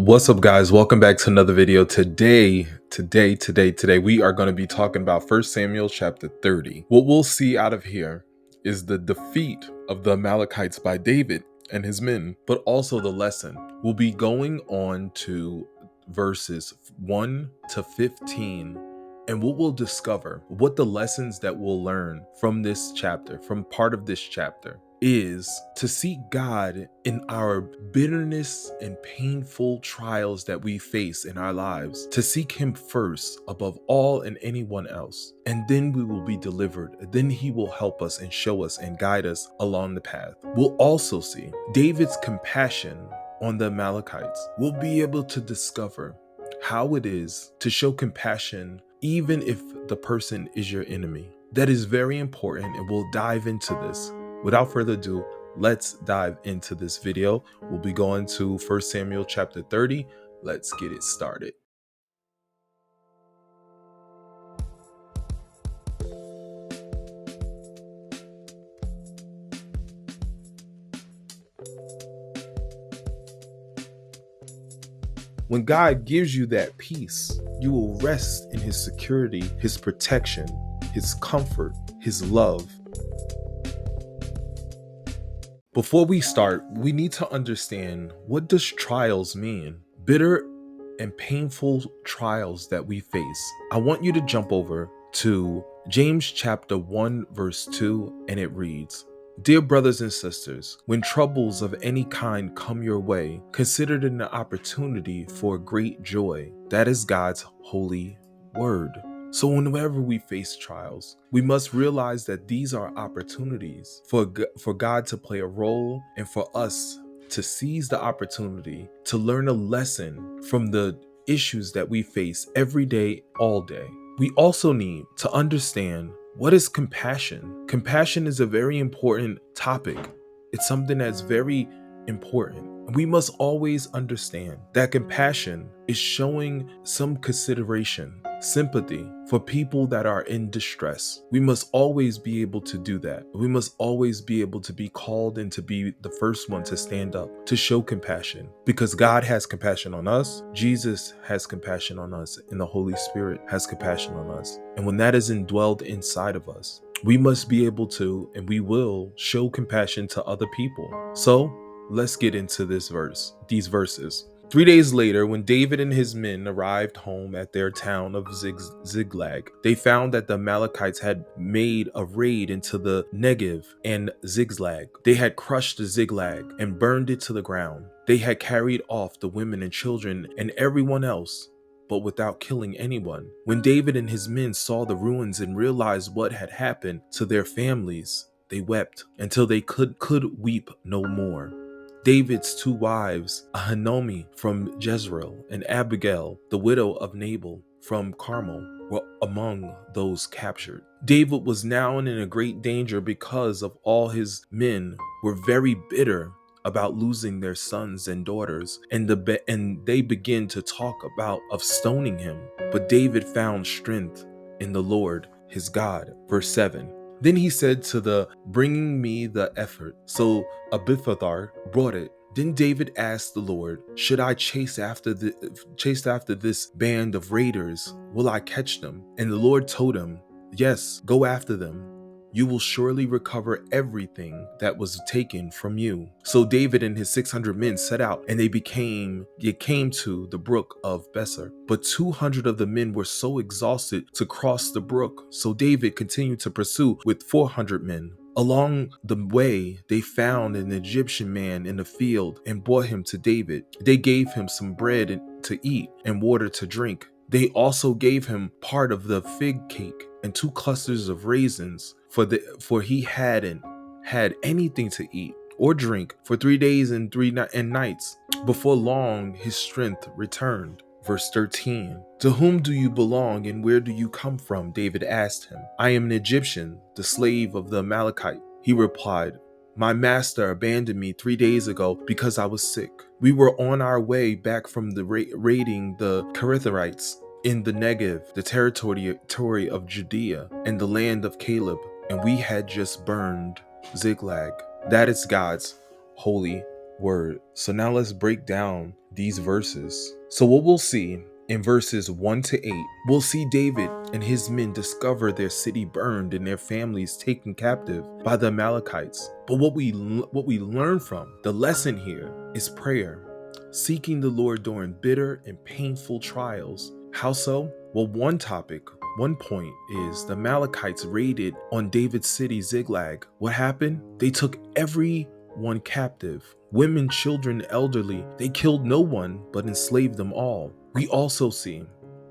What's up, guys? Welcome back to another video. Today, we are going to be talking about 1 Samuel chapter 30. What we'll see out of here is the defeat of the Amalekites by David and his men, but also the lesson. We'll be going on to verses 1 to 15, and what we'll discover, what the lessons that we'll learn from this chapter, from part of this chapter, is to seek God in our bitterness and painful trials that we face in our lives, to seek Him first above all and anyone else. And then we will be delivered. Then He will help us and show us and guide us along the path. We'll also see David's compassion on the Amalekites. We'll be able to discover how it is to show compassion even if the person is your enemy. That is very important, and we'll dive into this. Without further ado, let's dive into this video. We'll be going to 1 Samuel chapter 30. Let's get it started. When God gives you that peace, you will rest in His security, His protection, His comfort, His love. Before we start, we need to understand, what does trials mean? Bitter and painful trials that we face. I want you to jump over to James chapter 1 verse 2, and it reads, "Dear brothers and sisters, when troubles of any kind come your way, consider it an opportunity for great joy." That is God's holy word. So whenever we face trials, we must realize that these are opportunities for God to play a role, and for us to seize the opportunity to learn a lesson from the issues that we face every day, all day. We also need to understand, what is compassion? Compassion is a very important topic. It's something that's very important. We must always understand that compassion is showing some consideration, sympathy for people that are in distress. We must always be able to do that. We must always be able to be called and to be the first one to stand up, to show compassion, because God has compassion on us, Jesus has compassion on us, and the Holy Spirit has compassion on us. And when that is indwelled inside of us, we must be able to, and we will, show compassion to other people. So let's get into these verses. 3 days later, when David and his men arrived home at their town of Ziklag, they found that the Amalekites had made a raid into the Negev and Ziklag. They had crushed Ziklag and burned it to the ground. They had carried off the women and children and everyone else, but without killing anyone. When David and his men saw the ruins and realized what had happened to their families, they wept until they could weep no more. David's two wives, Ahinoam from Jezreel and Abigail, the widow of Nabal from Carmel, were among those captured. David was now in a great danger because of all his men were very bitter about losing their sons and daughters, and they began to talk of stoning him. But David found strength in the Lord his God. Verse 7. Then he said to the bringing me the ephod. So Abiathar brought it. Then David asked the Lord, "Should I chase after this band of raiders? Will I catch them?" And the Lord told him, "Yes, go after them. You will surely recover everything that was taken from you." So David and his 600 men set out, and they came to the brook of Besser. But 200 of the men were so exhausted to cross the brook. So David continued to pursue with 400 men. Along the way, they found an Egyptian man in the field and brought him to David. They gave him some bread to eat and water to drink. They also gave him part of the fig cake and 2 clusters of raisins, for he hadn't had anything to eat or drink for 3 days and 3 nights. Before long, his strength returned. Verse 13. "To whom do you belong, and where do you come from?" David asked him. "I am an Egyptian, the slave of the Amalekite," he replied. "My master abandoned me 3 days ago because I was sick. We were on our way back from the raiding the Keretherites in the Negev, the territory of Judea, and the land of Caleb, and we had just burned Ziklag." That is God's holy word. So now let's break down these verses. So, what we'll see in verses 1 to 8, we'll see David and his men discover their city burned and their families taken captive by the Amalekites. But what we learn from the lesson here is prayer, seeking the Lord during bitter and painful trials. How so? Well, one point is the Amalekites raided on David's city Ziklag. What happened? They took everyone captive. Women, children, elderly. They killed no one but enslaved them all. We also see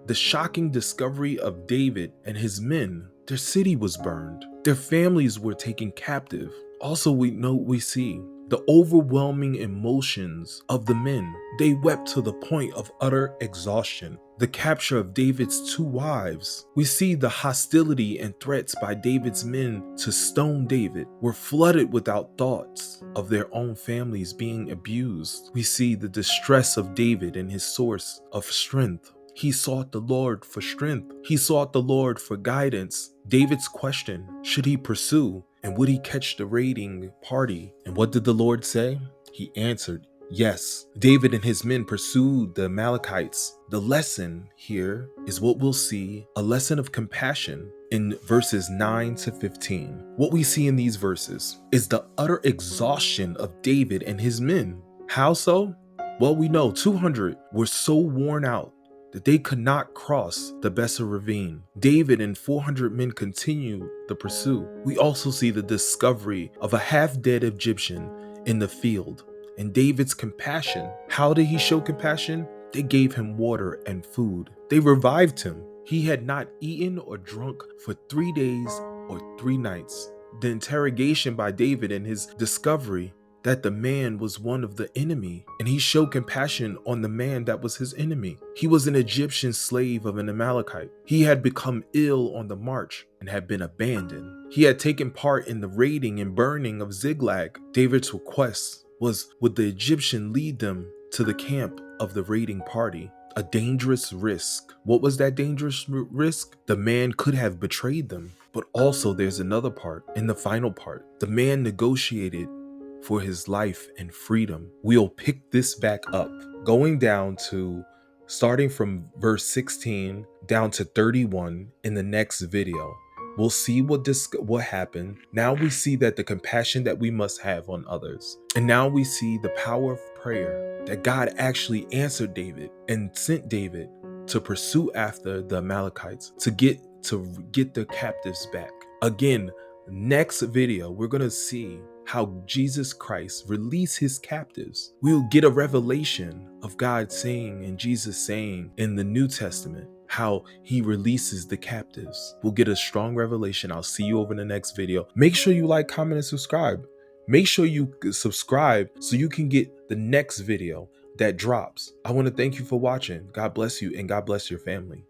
the shocking discovery of David and his men. Their city was burned. Their families were taken captive. Also, we see the overwhelming emotions of the men. They wept to the point of utter exhaustion. The capture of David's 2 wives. We see the hostility and threats by David's men to stone David were flooded without thoughts of their own families being abused. We see the distress of David and his source of strength. He sought the Lord for strength. He sought the Lord for guidance. David's question, should he pursue? And would he catch the raiding party? And what did the Lord say? He answered, yes. David and his men pursued the Amalekites. The lesson here is what we'll see, a lesson of compassion in verses 9 to 15. What we see in these verses is the utter exhaustion of David and his men. How so? Well, we know 200 were so worn out that they could not cross the Besser ravine. David and 400 men continued the pursuit. We also see the discovery of a half-dead Egyptian in the field. And David's compassion. How did he show compassion? They gave him water and food. They revived him. He had not eaten or drunk for 3 days or 3 nights. The interrogation by David and his discovery that the man was one of the enemy, and he showed compassion on the man that was his enemy. He was an Egyptian slave of an Amalekite. He had become ill on the march and had been abandoned. He had taken part in the raiding and burning of Ziklag. David's request was, would the Egyptian lead them to the camp of the raiding party? A dangerous risk. What was that dangerous risk? The man could have betrayed them. But also there's another part, in the final part. The man negotiated for his life and freedom. We'll pick this back up, going down to starting from verse 16 down to 31 in the next video. We'll see what happened. Now we see that the compassion that we must have on others. And now we see the power of prayer, that God actually answered David and sent David to pursue after the Amalekites to get the captives back. Again, next video, we're going to see how Jesus Christ released his captives. We'll get a revelation of God saying and Jesus saying in the New Testament how he releases the captives. We'll get a strong revelation. I'll see you over in the next video. Make sure you like, comment, and subscribe. Make sure you subscribe so you can get the next video that drops. I want to thank you for watching. God bless you and God bless your family.